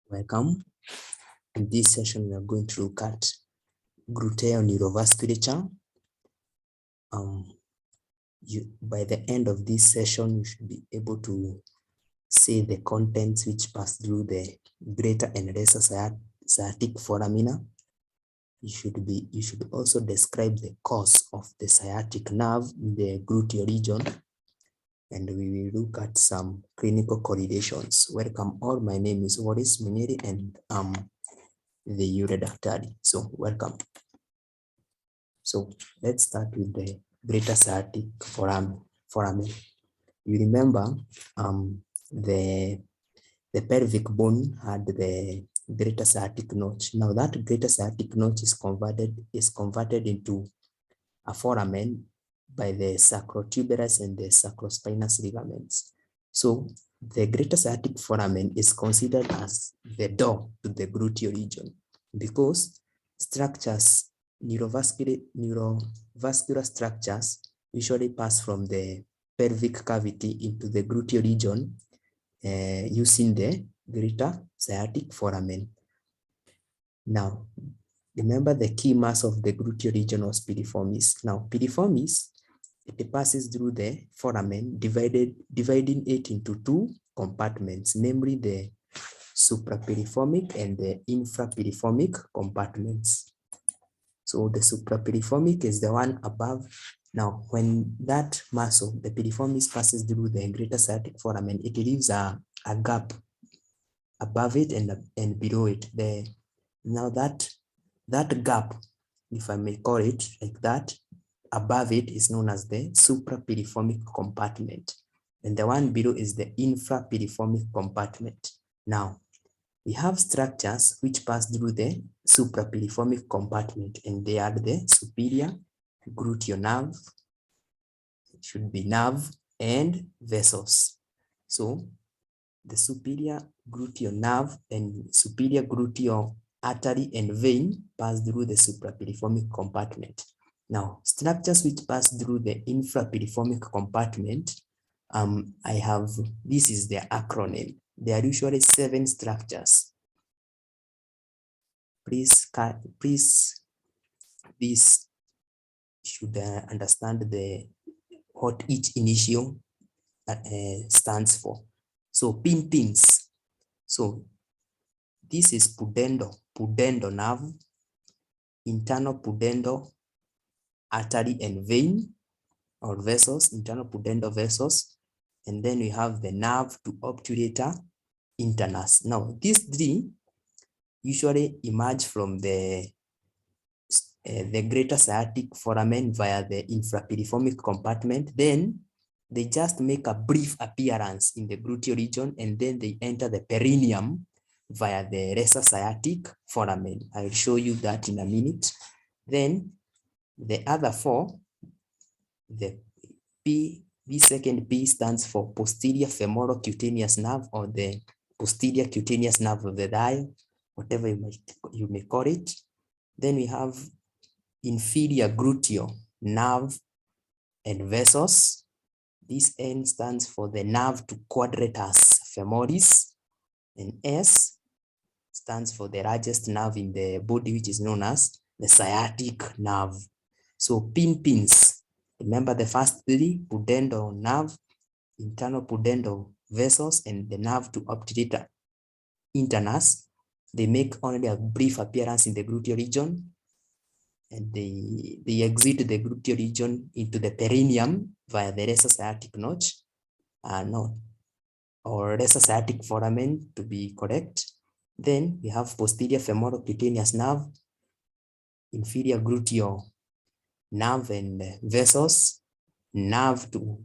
Welcome. In this session, we are going to look at gluteal neurovasculature. By the end of this session, you should be able to see the contents which pass through the greater and lesser sciatic foramina. You should also describe the cause of the sciatic nerve in the gluteal region, and we will look at some clinical correlations. Welcome all. My name is Wallace Munyeri, and the Yure Daktari. So welcome. So let's start with the greater sciatic foramen. You remember the pelvic bone had the greater sciatic notch. Now that greater sciatic notch is converted into a foramen by the sacrotuberous and the sacrospinous ligaments. So the greater sciatic foramen is considered as the door to the gluteal region because structures, neurovascular structures usually pass from the pelvic cavity into the gluteal region using the greater sciatic foramen. Now, remember the key mass of the gluteal region was piriformis. Now, piriformis, it passes through the foramen, dividing it into two compartments, namely the suprapiriformic and the infrapiriformic compartments. So the suprapiriformic is the one above. Now, when that mass of the piriformis passes through the greater sciatic foramen, it leaves a gap above it and below it. Now that gap, if I may call it like that, above it is known as the suprapiriformic compartment, and the one below is the infrapiriformic compartment. Now, we have structures which pass through the suprapiriformic compartment, and they are the superior gluteal nerve, it should be nerve, and vessels. So the superior gluteal nerve and superior gluteal artery and vein pass through the suprapiriformic compartment. Now, structures which pass through the infrapiriformic compartment, this is their acronym. There are usually 7 structures. Please should understand what each initial stands for. So pins. So this is pudendo nerve, internal pudendo artery and vein or vessels, internal pudendo vessels, and then we have the nerve to obturator internus. Now these 3 usually emerge from the greater sciatic foramen via the infrapiriformic compartment. Then they just make a brief appearance in the gluteal region, and then they enter the perineum via the lesser sciatic foramen. I'll show you that in a minute. Then the other 4, the second P stands for posterior femoral cutaneous nerve, or the posterior cutaneous nerve of the thigh, whatever you may call it. Then we have inferior gluteal nerve and vessels. This N stands for the nerve to quadratus femoris, and S stands for the largest nerve in the body, which is known as the sciatic nerve. So pins. Remember the first 3, pudendo nerve, internal pudendo vessels, and the nerve to obturator internus. They make only a brief appearance in the gluteal region, and they exit the gluteal region into the perineum via the lesser sciatic notch, or lesser sciatic foramen to be correct. Then we have posterior femoral cutaneous nerve, inferior gluteal nerve and vessels, nerve to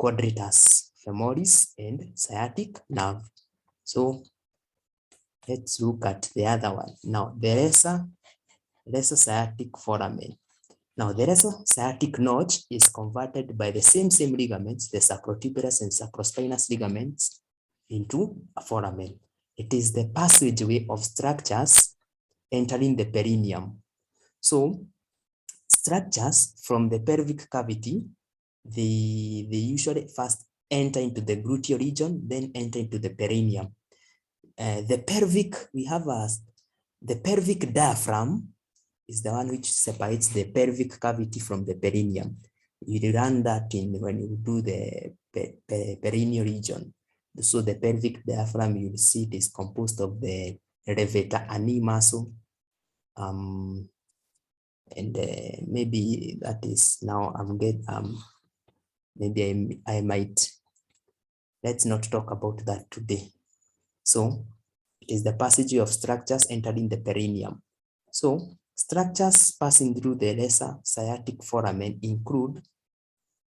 quadratus femoris, and sciatic nerve. So let's look at the other one. Now, the lesser sciatic foramen. Now, the lesser sciatic notch is converted by the same ligaments, the sacrotuberous and sacrospinous ligaments, into a foramen. It is the passageway of structures entering the perineum. So, structures from the pelvic cavity, they usually first enter into the gluteal region, then enter into the perineum. The pelvic, we have the pelvic diaphragm is the one which separates the pelvic cavity from the perineum. You run that in when you do the perineal region. So the pelvic diaphragm, you will see it is composed of the levator ani muscle. And maybe that is now maybe I might, let's not talk about that today. So it is the passage of structures entering the perineum. So structures passing through the lesser sciatic foramen include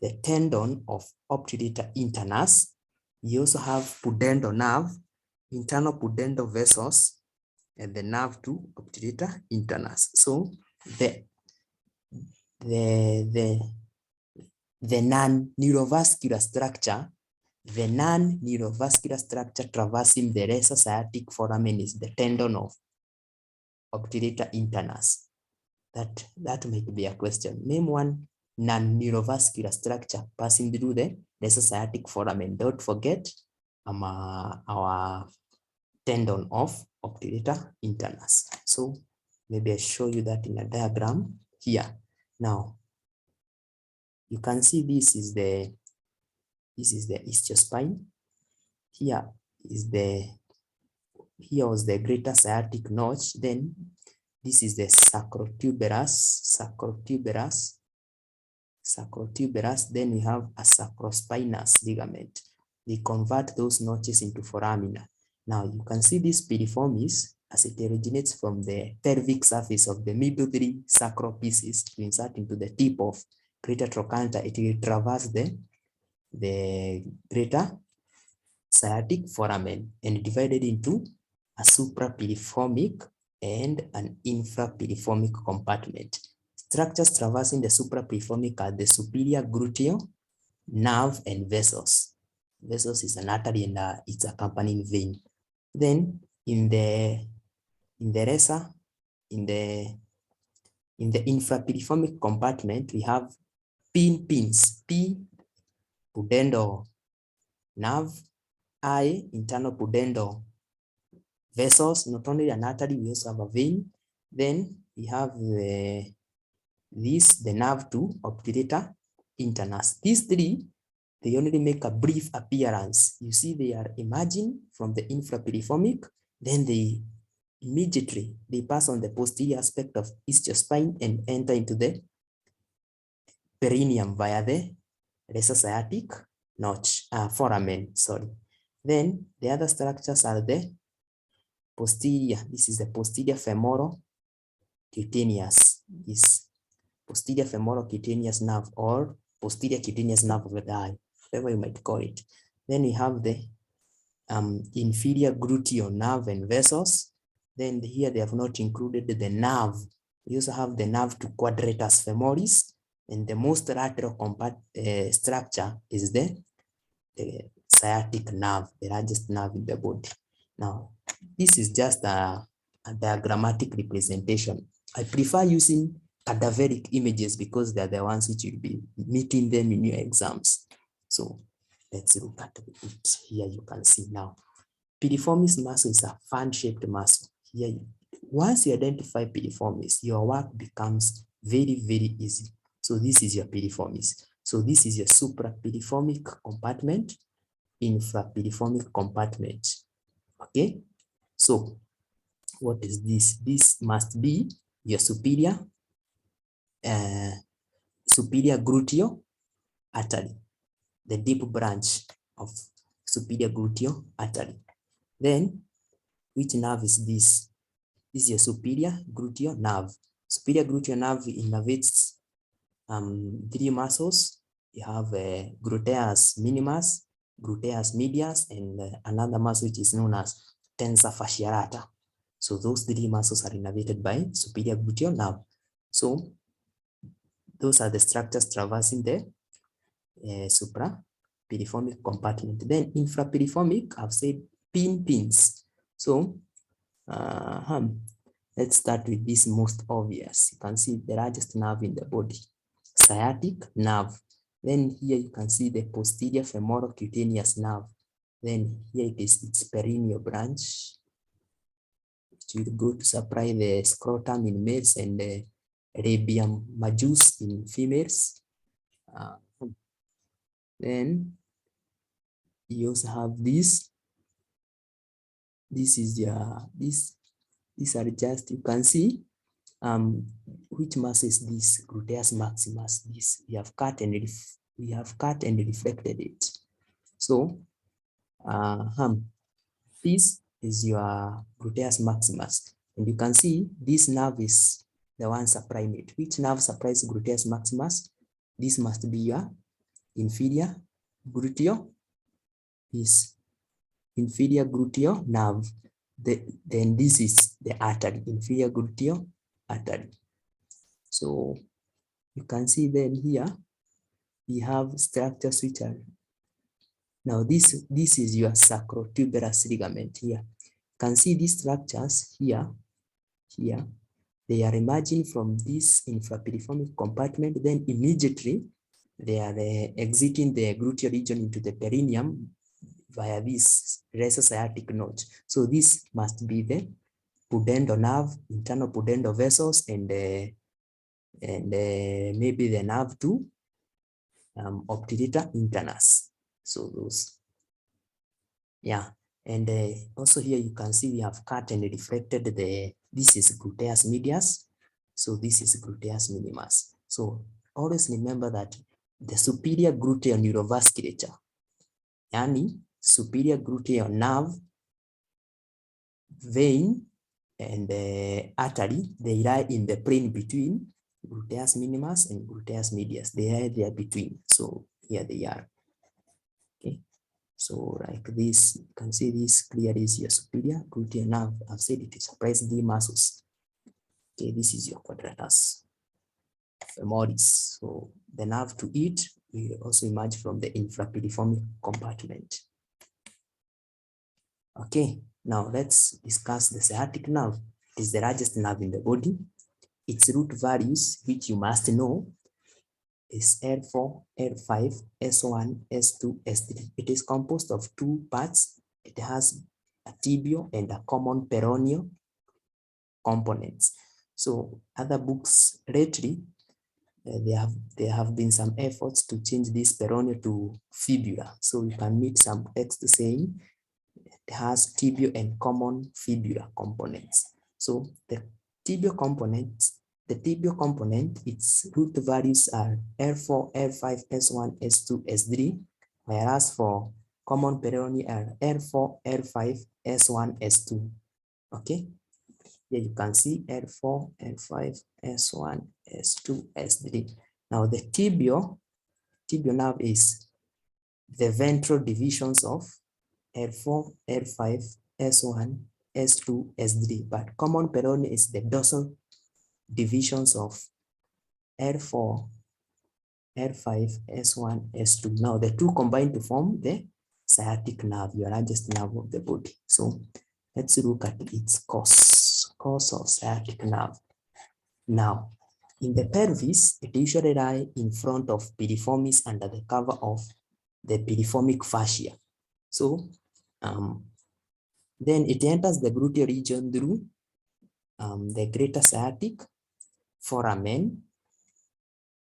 the tendon of obturator internus. You also have pudendal nerve, internal pudendal vessels, and the nerve to obturator internus. So the non-neurovascular structure, traversing the lesser sciatic foramen is the tendon of obturator internus. That might be a question. Name one non-neurovascular structure passing through the lesser sciatic foramen. Don't forget our tendon of obturator internus. So maybe I show you that in a diagram here. Now you can see this is the isthiospine. Here was the greater sciatic notch. Then this is the sacrotuberous. Then we have a sacrospinous ligament. We convert those notches into foramina. Now you can see this piriformis as it originates from the pelvic surface of the middle three sacral pieces to insert into the tip of greater trochanter. It will traverse the greater sciatic foramen and divided into a suprapiriformic and an infrapiriformic compartment. Structures traversing the suprapiriformic are the superior gluteal, nerve, and vessels. Vessels is an artery and its accompanying vein. Then in the infrapiriformic compartment, we have pins. P, pudendal nerve. I, internal pudendal vessels. Not only an artery, we also have a vein. Then we have the nerve to obturator internus. These three, they only make a brief appearance. You see, they are emerging from the infrapiriformic, then they immediately pass on the posterior aspect of isthiospine and enter into the perineum via the lesser sciatic notch, foramen, sorry. Then the other structures are the posterior. This is the posterior femoral cutaneous. This posterior femoral cutaneous nerve or posterior cutaneous nerve of the eye, whatever you might call it. Then we have the inferior gluteal nerve and vessels. Then here they have not included the nerve. We also have the nerve to quadratus femoris, and the most lateral structure is the sciatic nerve, the largest nerve in the body. Now, this is just a diagrammatic representation. I prefer using cadaveric images because they're the ones which you'll be meeting them in your exams. So let's look at it. Here you can see now. Piriformis muscle is a fan-shaped muscle. Here, once you identify piriformis, your work becomes very, very easy. So this is your piriformis. So this is your suprapiriformic compartment, infrapiriformic compartment. Okay. So what is this? This must be your superior gluteal artery, the deep branch of superior gluteal artery. Then, which nerve is this? This is your superior gluteal nerve. Superior gluteal nerve innervates three muscles. You have gluteus minimus, gluteus medius, and another muscle which is known as tensor fasciae lata. So those three muscles are innervated by superior gluteal nerve. So those are the structures traversing the suprapiriformic compartment. Then infrapiriformic, I've said pins. So let's start with this most obvious. You can see the largest nerve in the body, sciatic nerve. Then here you can see the posterior femoral cutaneous nerve. Then here it is its perineal branch, which will go to supply the scrotum in males and the labium majus in females. Then you also have this. This is your these are just, you can see which mass is this gluteus maximus. This we have cut and reflected it. So this is your gluteus maximus, and you can see this nerve is the one supplying it. Which nerve supplies gluteus maximus? This must be your inferior gluteal, is inferior gluteal nerve. Then this is the artery, inferior gluteal artery. So you can see then here we have structures which are, now this is your sacrotuberous ligament here. You can see these structures here, they are emerging from this infrapiriformic compartment, then immediately they are exiting the gluteal region into the perineum via this sciatic notch. So this must be the pudendal nerve, internal pudendal vessels, and maybe the nerve to obturator internus. So those, yeah. And also here you can see we have cut and reflected this is gluteus medius. So this is gluteus minimus. So always remember that the superior gluteal neurovasculature, yani superior gluteal nerve, vein, and artery, they lie in the plane between gluteus minimus and gluteus medius. They are there between. So here they are. Okay. So like this, you can see this clearly is your superior gluteal nerve. I've said it supplies the muscles. Okay, this is your quadratus femoris. So the nerve to it will also emerge from the infrapiriformic compartment. Okay, now let's discuss the sciatic nerve. It is the largest nerve in the body. Its root values, which you must know, is L4, L5, S1, S2, S3. It is composed of two parts. It has a tibial and a common peroneal components. So other books lately, there have been some efforts to change this peroneal to fibula. So you can meet some text saying it has tibial and common fibula components. So the tibial component, its root values are L4, L5, S1, S2, S3, whereas for common peroneal are L4, L5, S1, S2. Okay, here you can see L4, L5, S1, S2, S3. Now the tibial nerve is the ventral divisions of L4, L5, S1, S2, S3, but common peroneal is the dorsal divisions of L4, L5, S1, S2. Now the two combine to form the sciatic nerve, your largest nerve of the body. So let's look at its cause of sciatic nerve. Now, in the pelvis, it usually lies in front of piriformis under the cover of the piriformic fascia. So then it enters the gluteal region through the greater sciatic foramen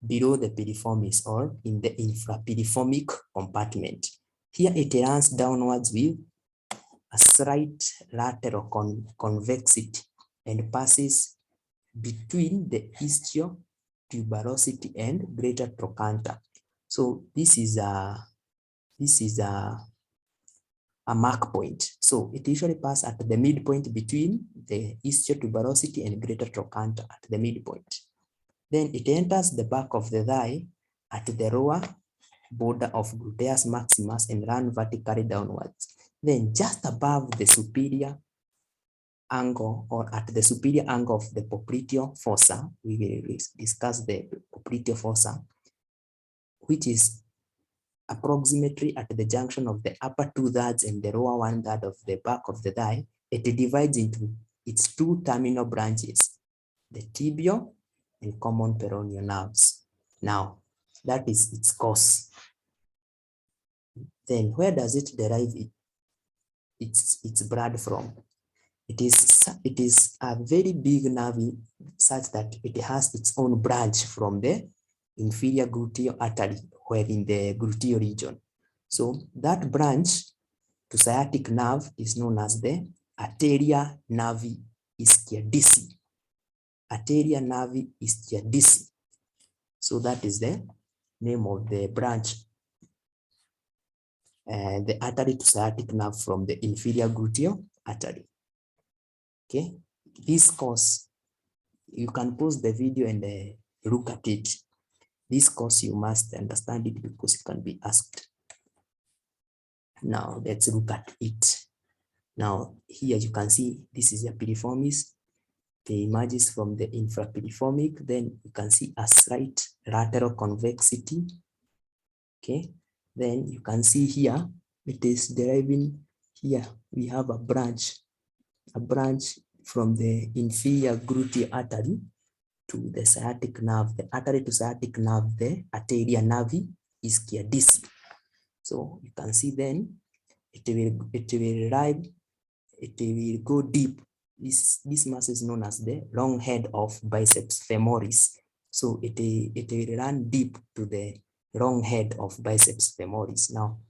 below the piriformis or in the infrapiriformic compartment. Here it runs downwards with a slight lateral convexity and passes between the ischial tuberosity and greater trochanter. So this is a mark point. So it usually passes at the midpoint between the ischial tuberosity and greater trochanter at the midpoint. Then it enters the back of the thigh at the lower border of gluteus maximus and runs vertically downwards. Then just above the superior angle or at the superior angle of the popliteal fossa, we will discuss the popliteal fossa, which is approximately at the junction of the upper 2/3 and the lower 1/3 of the back of the thigh. It divides into its two terminal branches, the tibial and common peroneal nerves. Now, that is its cause. Then where does it derive its blood from. It is a very big nerve such that it has its own branch from the inferior gluteal artery, where in the gluteal region. So that branch to sciatic nerve is known as the arteria nervi ischiadici. Arteria nervi ischiadici. So that is the name of the branch, the artery to sciatic nerve from the inferior gluteal artery. Okay, this course, you can pause the video and look at it. This course, you must understand it because it can be asked. Now, let's look at it. Now, here you can see this is a piriformis. It emerges from the infrapiriformic. Then you can see a slight lateral convexity. Okay, then you can see here, it is deriving here. We have a branch from the inferior gluteal artery to the sciatic nerve, the artery to sciatic nerve, the arteria nervi ischiadici. So you can see then it will go deep. This mass is known as the long head of biceps femoris. So it will run deep to the long head of biceps femoris. Now,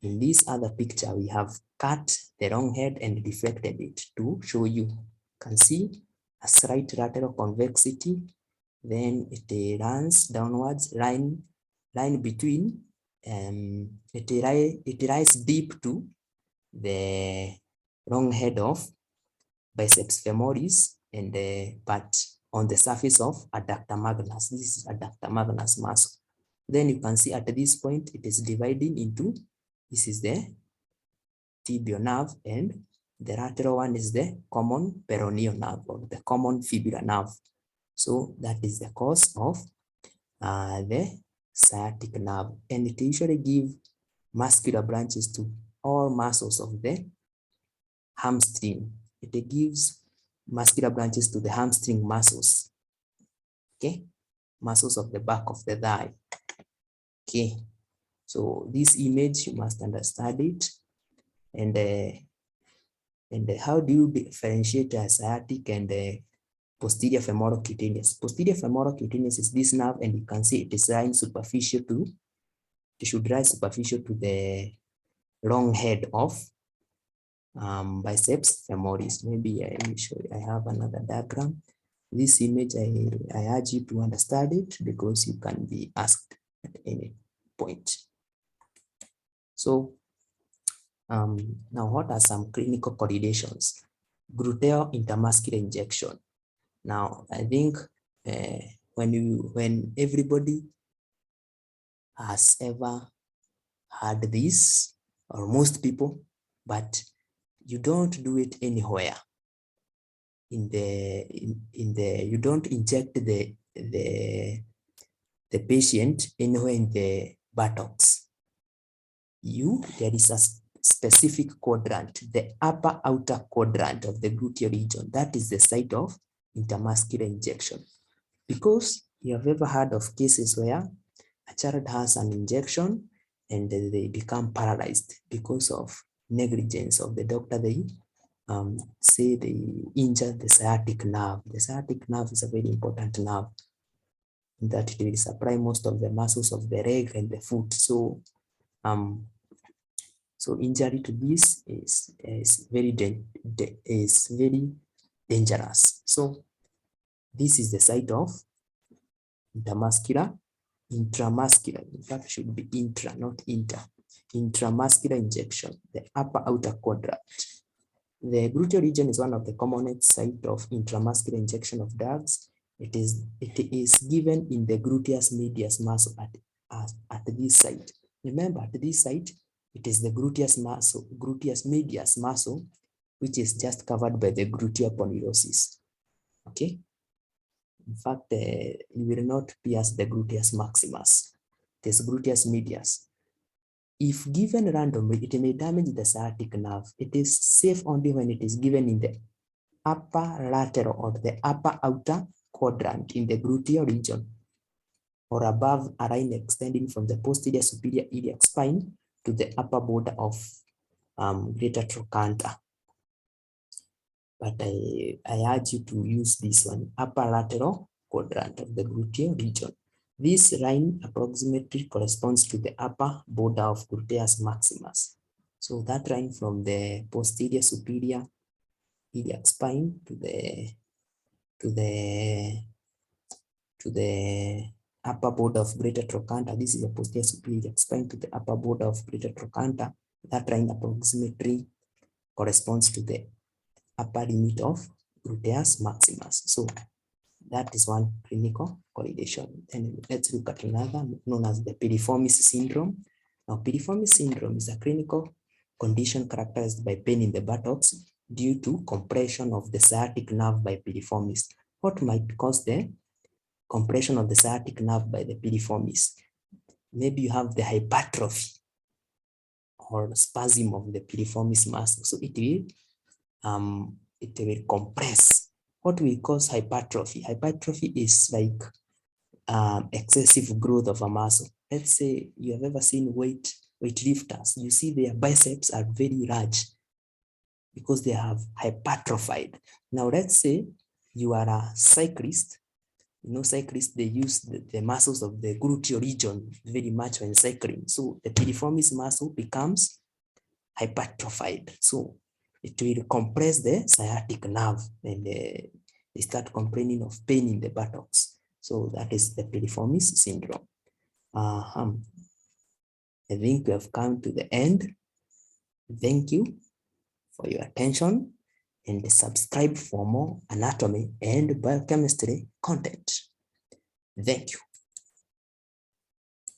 in this other picture, we have cut the long head and deflected it to show you. You can see a slight lateral convexity. Then it runs downwards, line between. It rises deep to the long head of biceps femoris, and but on the surface of adductor magnus. This is adductor magnus muscle. Then you can see at this point it is dividing into, this is the tibial nerve, and the lateral one is the common peroneal nerve, or the common fibular nerve. So that is the cause of the sciatic nerve, and it usually gives muscular branches to all muscles of the hamstring. It gives muscular branches to the hamstring muscles. Okay, muscles of the back of the thigh. Okay, so this image, you must understand it. And how do you differentiate a sciatic and posterior femoral cutaneous? Posterior femoral cutaneous is this nerve, and you can see it is lying superficial to, it should rise superficial to the long head of biceps femoris. Maybe I will show you. I have another diagram. This image, I urge you to understand it because you can be asked at any point. So now, what are some clinical correlations? Gluteal intramuscular injection. Now, I think when everybody has ever had this, or most people, but you don't do it anywhere. You don't inject the patient anywhere in the buttocks. There is a specific quadrant, the upper outer quadrant of the gluteal region. That is the site of intramuscular injection. Because you have ever heard of cases where a child has an injection and they become paralyzed because of negligence of the doctor. They say they injured the sciatic nerve. The sciatic nerve is a very important nerve that it will supply most of the muscles of the leg and the foot. So injury to this is very dangerous. So this is the site of intramuscular, in fact it should be intra, not inter, intramuscular injection, the upper outer quadrant. The gluteal region is one of the commonest sites of intramuscular injection of drugs. It is given in the gluteus medius muscle at this site. Remember, at this site, it is the gluteus medius muscle, which is just covered by the gluteal aponeurosis. Okay. In fact, you will not pierce the gluteus maximus. It is gluteus medius. If given randomly, it may damage the sciatic nerve. It is safe only when it is given in the upper lateral or the upper outer quadrant in the gluteal region, or above a line extending from the posterior superior iliac spine to the upper border of greater trochanter. But I urge you to use this one, upper lateral quadrant of the gluteal region. This line approximately corresponds to the upper border of gluteus maximus. So that line from the posterior superior iliac spine to the upper border of greater trochanter. This is the posterior superior iliac spine to the upper border of greater trochanter. That line approximately corresponds to the upper limit of gluteus maximus. So that is one clinical correlation. And let's look at another known as the piriformis syndrome. Now, piriformis syndrome is a clinical condition characterized by pain in the buttocks due to compression of the sciatic nerve by piriformis. What might cause the compression of the sciatic nerve by the piriformis? Maybe you have the hypertrophy or spasm of the piriformis muscle. So it will compress. What will cause hypertrophy? Hypertrophy is like excessive growth of a muscle. Let's say you have ever seen weightlifters. You see their biceps are very large because they have hypertrophied. Now let's say you are a cyclist. You know, cyclists, they use the muscles of the gluteal region very much when cycling. So the piriformis muscle becomes hypertrophied. So it will compress the sciatic nerve and they start complaining of pain in the buttocks. So that is the piriformis syndrome. I think we have come to the end. Thank you for your attention and subscribe for more anatomy and biochemistry content. Thank you.